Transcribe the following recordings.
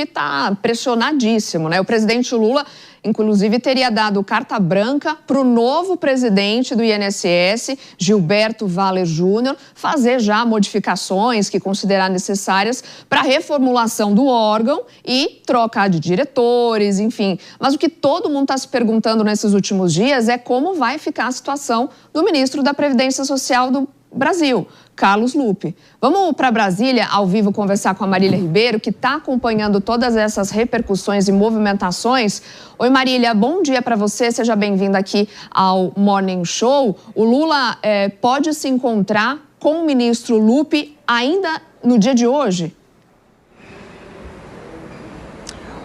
está pressionadíssimo, né? O presidente Lula, inclusive, teria dado carta branca para o novo presidente do INSS, Gilberto Valer Júnior, fazer já modificações que considerar necessárias para a reformulação do órgão e trocar de diretores, enfim. Mas o que todo mundo está se perguntando nesses últimos dias é como vai ficar a situação do ministro da Previdência Social do Brasil, Carlos Lupe. Vamos para Brasília, ao vivo, conversar com a Marília Ribeiro, que está acompanhando todas essas repercussões e movimentações. Oi, Marília, bom dia para você, seja bem-vinda aqui ao Morning Show. O Lula pode se encontrar com o ministro Lupe ainda no dia de hoje?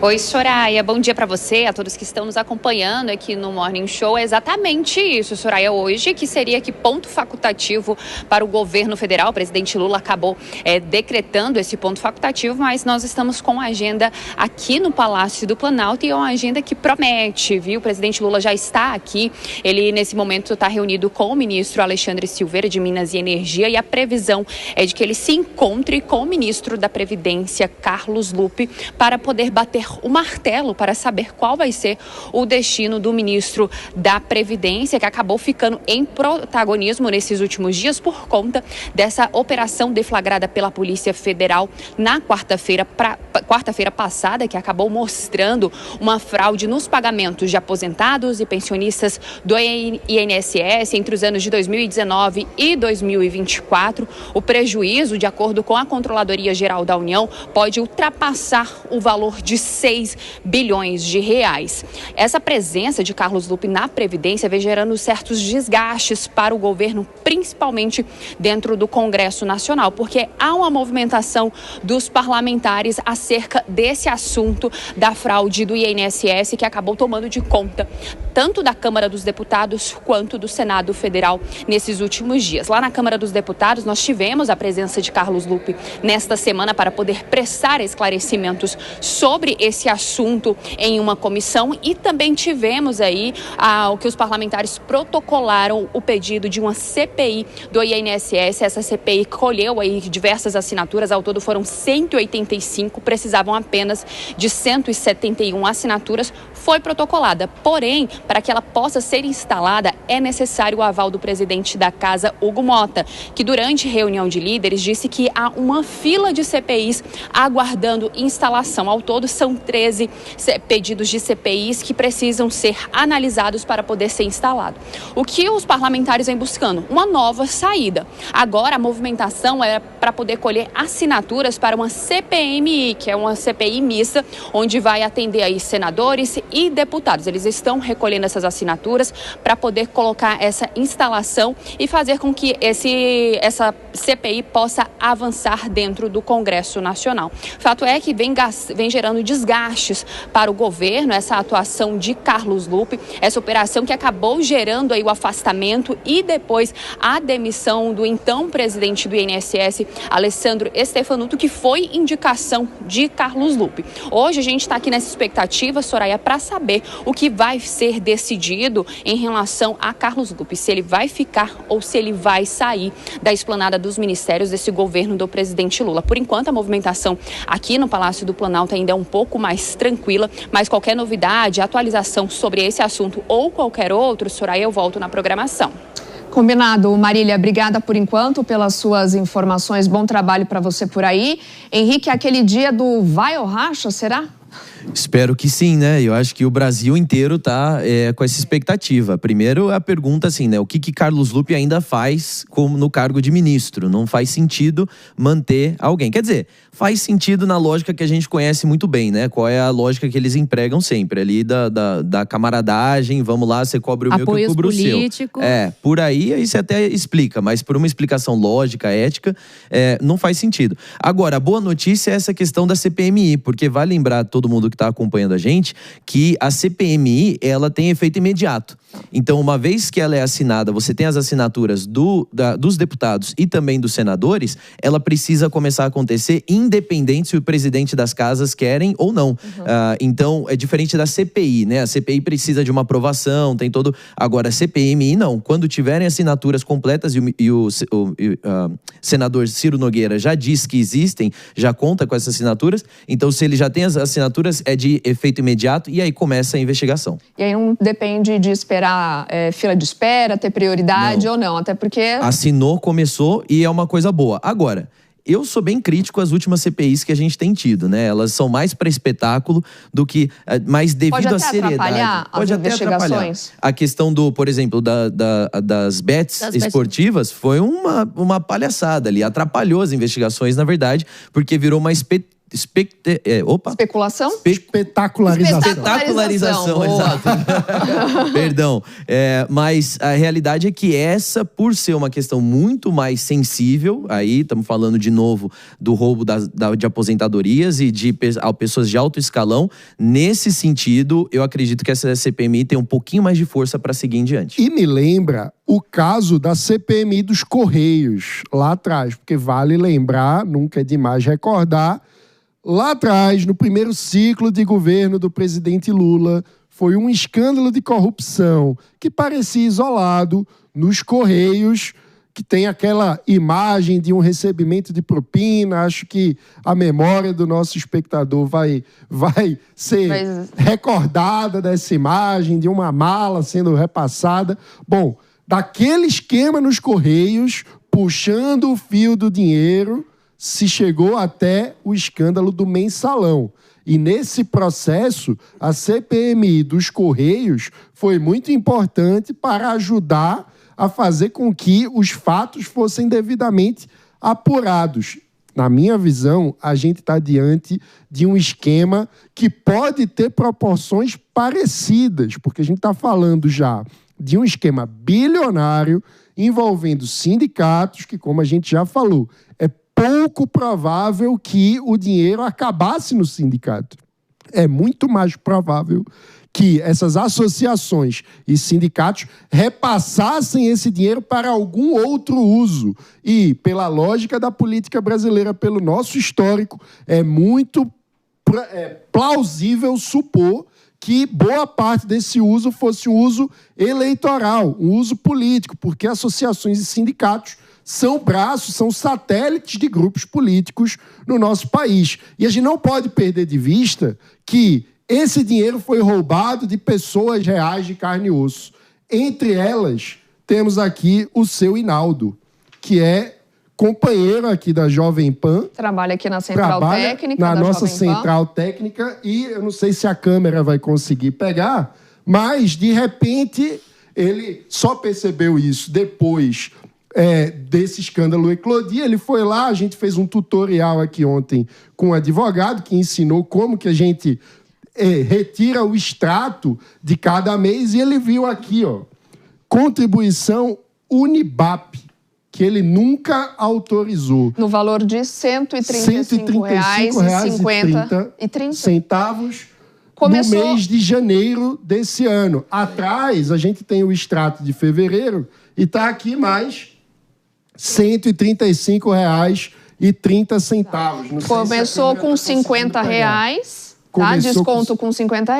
Oi, Soraya, bom dia para você, a todos que estão nos acompanhando aqui no Morning Show. É exatamente isso, Soraya, hoje, que seria que ponto facultativo para o governo federal. O presidente Lula acabou decretando esse ponto facultativo, mas nós estamos com a agenda aqui no Palácio do Planalto e é uma agenda que promete, viu? O presidente Lula já está aqui, ele nesse momento está reunido com o ministro Alexandre Silveira de Minas e Energia e a previsão é de que ele se encontre com o ministro da Previdência, Carlos Lupe, para poder bater o martelo para saber qual vai ser o destino do ministro da Previdência, que acabou ficando em protagonismo nesses últimos dias por conta dessa operação deflagrada pela Polícia Federal na quarta-feira passada, que acabou mostrando uma fraude nos pagamentos de aposentados e pensionistas do INSS entre os anos de 2019 e 2024. O prejuízo, de acordo com a Controladoria Geral da União, pode ultrapassar o valor de 6 bilhões de reais. Essa presença de Carlos Lupe na Previdência vem gerando certos desgastes para o governo, principalmente dentro do Congresso Nacional, porque há uma movimentação dos parlamentares acerca desse assunto da fraude do INSS, que acabou tomando de conta tanto da Câmara dos Deputados quanto do Senado Federal nesses últimos dias. Lá na Câmara dos Deputados, nós tivemos a presença de Carlos Lupe nesta semana para poder prestar esclarecimentos sobre esse assunto em uma comissão e também tivemos aí o que os parlamentares protocolaram o pedido de uma CPI do INSS. Essa CPI colheu aí diversas assinaturas, ao todo foram 185, precisavam apenas de 171 assinaturas, foi protocolada. Porém, para que ela possa ser instalada, é necessário o aval do presidente da Casa, Hugo Mota, que durante reunião de líderes disse que há uma fila de CPIs aguardando instalação. Ao todo, são 13 pedidos de CPIs que precisam ser analisados para poder ser instalado. O que os parlamentares vêm buscando? Uma nova saída. Agora, a movimentação é para poder colher assinaturas para uma CPMI, que é uma CPI mista, onde vai atender aí senadores e deputados. Eles estão recolhendo essas assinaturas para poder colocar essa instalação e fazer com que essa CPI possa avançar dentro do Congresso Nacional. Fato é que vem gerando desgastes para o governo, essa atuação de Carlos Lupe, essa operação que acabou gerando aí o afastamento e depois a demissão do então presidente do INSS, Alessandro Stefanuto, que foi indicação de Carlos Lupe. Hoje a gente está aqui nessa expectativa, Soraya, para saber o que vai ser decidido em relação a Carlos Lupe, se ele vai ficar ou se ele vai sair da esplanada dos ministérios desse governo do presidente Lula. Por enquanto, a movimentação aqui no Palácio do Planalto ainda é um pouco mais tranquila, mas qualquer novidade, atualização sobre esse assunto ou qualquer outro, Soraya, eu volto na programação. Combinado. Marília, obrigada por enquanto pelas suas informações. Bom trabalho para você por aí. Henrique, aquele dia do vai ou racha, será? Espero que sim, né? Eu acho que o Brasil inteiro tá com essa expectativa. Primeiro, a pergunta assim, né? O que Carlos Lupe ainda faz como no cargo de ministro? Não faz sentido manter alguém. Quer dizer, faz sentido na lógica que a gente conhece muito bem, né? Qual é a lógica que eles empregam sempre? Ali da camaradagem, vamos lá, você cobre o meu que eu cubro o seu. Por aí você até explica, mas por uma explicação lógica, ética, não faz sentido. Agora, a boa notícia é essa questão da CPMI, porque vai lembrar todo todo mundo que está acompanhando a gente, que a CPMI, ela tem efeito imediato. Então, uma vez que ela é assinada, você tem as assinaturas dos deputados e também dos senadores, ela precisa começar a acontecer independente se o presidente das casas querem ou não. Então, é diferente da CPI, né? A CPI precisa de uma aprovação, tem todo... Agora, a CPMI não. Quando tiverem assinaturas completas e o senador Ciro Nogueira já diz que existem, já conta com essas assinaturas, então se ele já tem as assinaturas, é de efeito imediato e aí começa a investigação. E aí não depende de esperar fila de espera, ter prioridade ou não, até porque... Assinou, começou e é uma coisa boa. Agora, eu sou bem crítico às últimas CPIs que a gente tem tido, né? Elas são mais para espetáculo do que... Mas devido à seriedade... Pode até atrapalhar a questão do, por exemplo, das bets esportivas foi uma palhaçada ali. Atrapalhou as investigações, na verdade, porque virou uma especulação? Espetacularização, exato. Perdão. Mas a realidade é que essa, por ser uma questão muito mais sensível, aí estamos falando de novo do roubo de aposentadorias e de pessoas de alto escalão, nesse sentido, eu acredito que essa CPMI tem um pouquinho mais de força para seguir em diante. E me lembra o caso da CPMI dos Correios, lá atrás, porque vale lembrar, nunca é demais recordar, lá atrás, no primeiro ciclo de governo do presidente Lula, foi um escândalo de corrupção que parecia isolado nos Correios, que tem aquela imagem de um recebimento de propina. Acho que a memória do nosso espectador vai ser recordada dessa imagem, de uma mala sendo repassada. Bom, daquele esquema nos Correios, puxando o fio do dinheiro, se chegou até o escândalo do mensalão. E nesse processo, a CPMI dos Correios foi muito importante para ajudar a fazer com que os fatos fossem devidamente apurados. Na minha visão, a gente está diante de um esquema que pode ter proporções parecidas, porque a gente está falando já de um esquema bilionário envolvendo sindicatos, que, como a gente já falou, é pouco provável que o dinheiro acabasse no sindicato. É muito mais provável que essas associações e sindicatos repassassem esse dinheiro para algum outro uso. E, pela lógica da política brasileira, pelo nosso histórico, é muito plausível supor que boa parte desse uso fosse um uso eleitoral, um uso político, porque associações e sindicatos são braços, são satélites de grupos políticos no nosso país. E a gente não pode perder de vista que esse dinheiro foi roubado de pessoas reais de carne e osso. Entre elas, temos aqui o seu Hinaldo, que é companheiro aqui da Jovem Pan. Trabalha aqui na Central Técnica na da nossa Jovem Pan. Central Técnica, e eu não sei se a câmera vai conseguir pegar, mas, de repente, ele só percebeu isso depois desse escândalo eclodir. Ele foi lá, a gente fez um tutorial aqui ontem com um advogado que ensinou como que a gente retira o extrato de cada mês, e ele viu aqui, ó, contribuição Unibap, que ele nunca autorizou. No valor de R$ 135,50 no mês de janeiro desse ano. Atrás, a gente tem o extrato de fevereiro e está aqui mais R$ 135,30. Começou com R$ 50. Tá? Desconto com R$ 50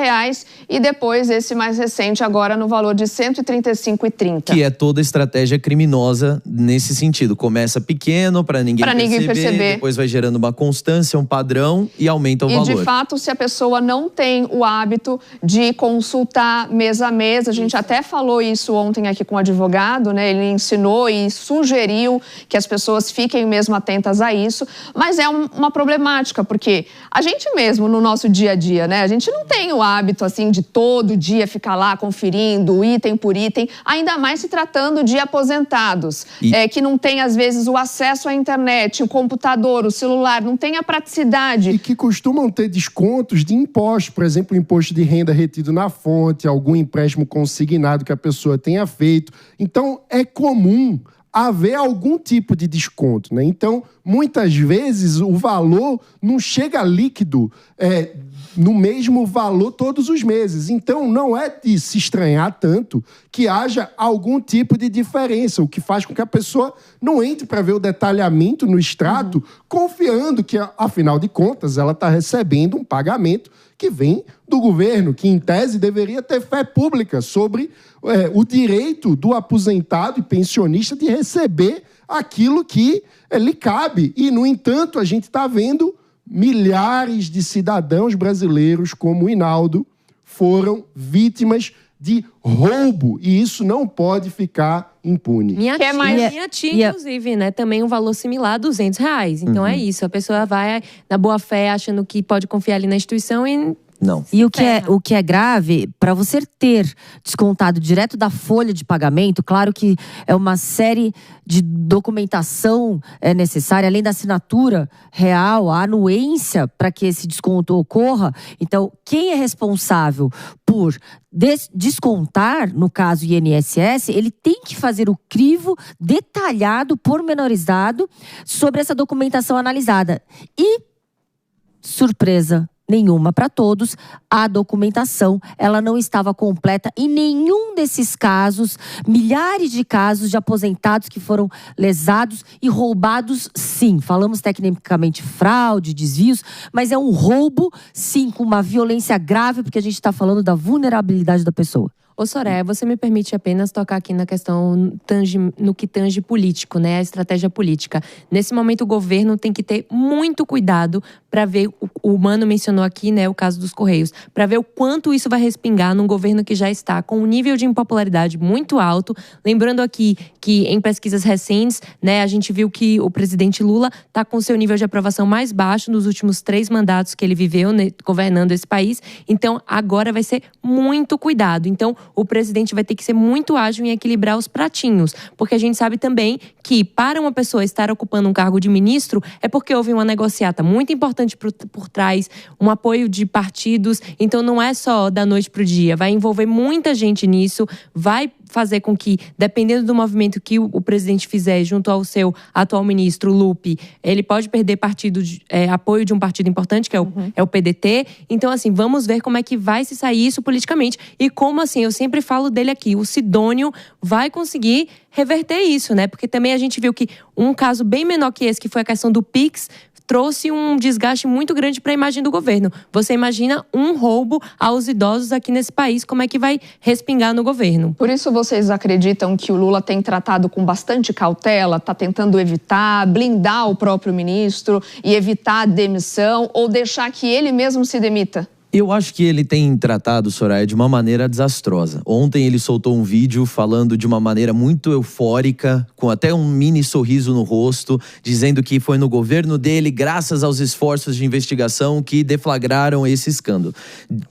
e depois esse mais recente agora no valor de R$ 135,30. Que é toda estratégia criminosa nesse sentido. Começa pequeno para ninguém perceber, depois vai gerando uma constância, um padrão e aumenta o valor. E de fato, se a pessoa não tem o hábito de consultar mês a mês, a gente até falou isso ontem aqui com o advogado, né? Ele ensinou e sugeriu que as pessoas fiquem mesmo atentas a isso, mas é uma problemática, porque a gente mesmo no nosso dia a dia, né? A gente não tem o hábito, assim, de todo dia ficar lá conferindo item por item, ainda mais se tratando de aposentados, que não tem, às vezes, o acesso à internet, o computador, o celular, não tem a praticidade. E que costumam ter descontos de impostos, por exemplo, o imposto de renda retido na fonte, algum empréstimo consignado que a pessoa tenha feito. Então, é comum haver algum tipo de desconto, né? Então, muitas vezes, o valor não chega líquido no mesmo valor todos os meses. Então, não é de se estranhar tanto que haja algum tipo de diferença, o que faz com que a pessoa não entre para ver o detalhamento no extrato, confiando que, afinal de contas, ela está recebendo um pagamento que vem do governo, que, em tese, deveria ter fé pública sobre o direito do aposentado e pensionista de receber aquilo que lhe cabe. E, no entanto, a gente está vendo milhares de cidadãos brasileiros, como o Hinaldo, foram vítimas de roubo. E isso não pode ficar impune. Minha tia, inclusive, né? Também um valor similar a R$200. Então é isso. A pessoa vai na boa fé, achando que pode confiar ali na instituição e... Não. E o que é grave, para você ter descontado direto da folha de pagamento, claro que é uma série de documentação necessária, além da assinatura real, a anuência para que esse desconto ocorra. Então, quem é responsável por descontar, no caso INSS, ele tem que fazer o crivo detalhado, pormenorizado, sobre essa documentação analisada. E, surpresa nenhuma para todos, a documentação ela não estava completa em nenhum desses casos, milhares de casos de aposentados que foram lesados e roubados, sim. Falamos tecnicamente fraude, desvios, mas é um roubo, sim, com uma violência grave, porque a gente está falando da vulnerabilidade da pessoa. Ô Soraya, você me permite apenas tocar aqui na questão no que tange político, né? A estratégia política. Nesse momento, o governo tem que ter muito cuidado para ver, o Mano mencionou aqui, né, o caso dos Correios, para ver o quanto isso vai respingar num governo que já está com um nível de impopularidade muito alto. Lembrando aqui que em pesquisas recentes, né, a gente viu que o presidente Lula está com seu nível de aprovação mais baixo nos últimos 3 mandatos que ele viveu, né, governando esse país. Então, agora vai ser muito cuidado. Então, o presidente vai ter que ser muito ágil em equilibrar os pratinhos, porque a gente sabe também que para uma pessoa estar ocupando um cargo de ministro é porque houve uma negociata muito importante por trás, um apoio de partidos, então não é só da noite para o dia, vai envolver muita gente nisso, vai fazer com que, dependendo do movimento que o presidente fizer junto ao seu atual ministro, Lupe, ele pode perder apoio de um partido importante, que é o PDT. Então, assim, vamos ver como é que vai se sair isso politicamente. E como, assim, eu sempre falo dele aqui, o Sidônio vai conseguir reverter isso, né? Porque também a gente viu que um caso bem menor que esse, que foi a questão do Pix, trouxe um desgaste muito grande para a imagem do governo. Você imagina um roubo aos idosos aqui nesse país, como é que vai respingar no governo? Por isso vocês acreditam que o Lula tem tratado com bastante cautela, está tentando evitar, blindar o próprio ministro e evitar a demissão ou deixar que ele mesmo se demita? Eu acho que ele tem tratado, Soraya, de uma maneira desastrosa. Ontem ele soltou um vídeo falando de uma maneira muito eufórica, com até um mini sorriso no rosto, dizendo que foi no governo dele, graças aos esforços de investigação, que deflagraram esse escândalo.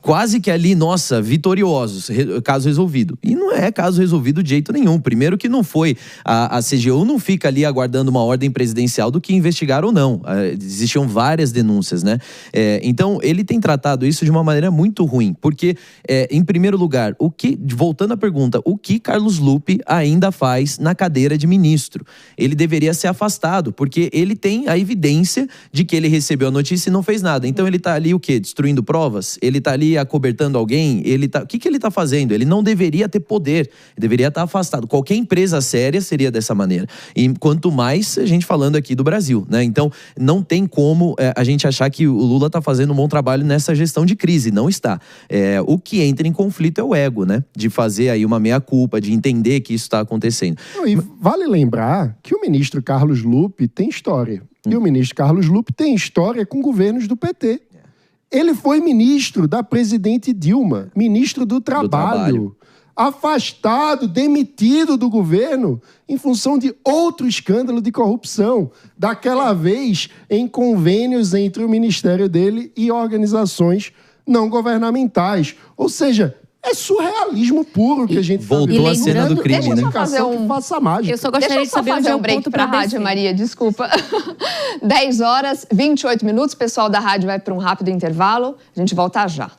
Quase que ali, nossa, vitoriosos, caso resolvido. E não é caso resolvido de jeito nenhum. Primeiro que não foi, a CGU não fica ali aguardando uma ordem presidencial do que investigar ou não. Existiam várias denúncias, né? Então, ele tem tratado isso de uma maneira muito ruim, porque, em primeiro lugar, voltando à pergunta, o que Carlos Lupe ainda faz na cadeira de ministro? Ele deveria ser afastado, porque ele tem a evidência de que ele recebeu a notícia e não fez nada. Então ele tá ali o quê? Destruindo provas? Ele tá ali acobertando alguém? O que ele tá fazendo? Ele não deveria ter poder, ele deveria estar afastado. Qualquer empresa séria seria dessa maneira. E quanto mais a gente falando aqui do Brasil, né? Então não tem como a gente achar que o Lula tá fazendo um bom trabalho nessa gestão de crise, não está. O que entra em conflito é o ego, né? De fazer aí uma meia-culpa, de entender que isso está acontecendo. E vale lembrar que o ministro Carlos Lupe tem história. E o ministro Carlos Lupe tem história com governos do PT. Ele foi ministro da presidente Dilma, ministro do Trabalho. Afastado, demitido do governo em função de outro escândalo de corrupção, daquela vez em convênios entre o ministério dele e organizações não governamentais. Ou seja, é surrealismo puro que a gente voltou à cena do crime, né? Deixa eu fazer Eu só gostaria de saber fazer um break para a Rádio Maria, desculpa. 10h28, pessoal da rádio vai para um rápido intervalo. A gente volta já.